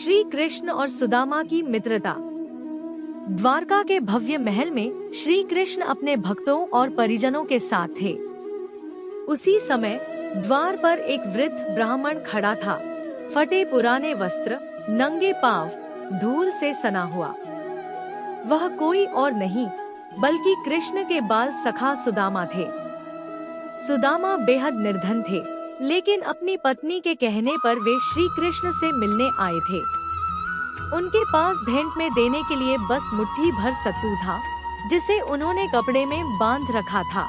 श्री कृष्ण और सुदामा की मित्रता। द्वारका के भव्य महल में श्री कृष्ण अपने भक्तों और परिजनों के साथ थे। उसी समय द्वार पर एक वृद्ध ब्राह्मण खड़ा था, फटे पुराने वस्त्र, नंगे पांव, धूल से सना हुआ। वह कोई और नहीं बल्कि कृष्ण के बाल सखा सुदामा थे। सुदामा बेहद निर्धन थे, लेकिन अपनी पत्नी के कहने पर वे श्री कृष्ण से मिलने आए थे। उनके पास भेंट में देने के लिए बस मुट्ठी भर सत्तू था, जिसे उन्होंने कपड़े में बांध रखा था।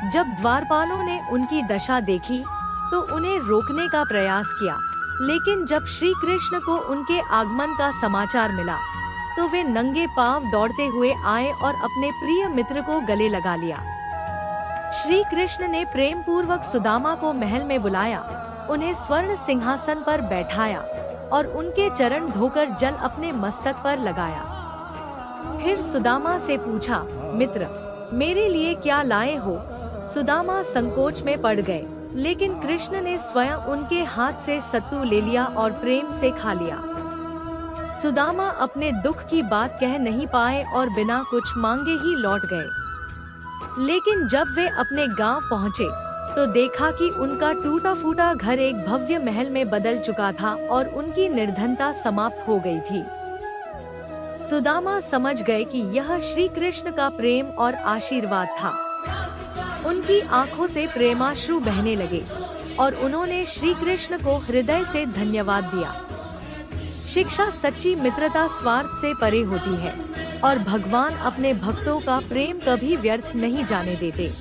जब द्वारपालों ने उनकी दशा देखी तो उन्हें रोकने का प्रयास किया, लेकिन जब श्री कृष्ण को उनके आगमन का समाचार मिला तो वे नंगे पांव दौड़ते हुए आए और अपने प्रिय मित्र को गले लगा लिया। श्री कृष्ण ने प्रेम पूर्वक सुदामा को महल में बुलाया, उन्हें स्वर्ण सिंहासन पर बैठाया और उनके चरण धोकर जल अपने मस्तक पर लगाया। फिर सुदामा से पूछा, मित्र, मेरे लिए क्या लाए हो? सुदामा संकोच में पड़ गए, लेकिन कृष्ण ने स्वयं उनके हाथ से सत्तू ले लिया और प्रेम से खा लिया। सुदामा अपने दुख की बात कह नहीं पाए और बिना कुछ मांगे ही लौट गए। लेकिन जब वे अपने गांव पहुंचे तो देखा कि उनका टूटा फूटा घर एक भव्य महल में बदल चुका था और उनकी निर्धनता समाप्त हो गई थी। सुदामा समझ गए कि यह श्री कृष्ण का प्रेम और आशीर्वाद था। उनकी आंखों से प्रेमाश्रु बहने लगे और उन्होंने श्री कृष्ण को हृदय से धन्यवाद दिया। शिक्षा सच्ची मित्रता स्वार्थ से परे होती है और भगवान अपने भक्तों का प्रेम कभी व्यर्थ नहीं जाने देते।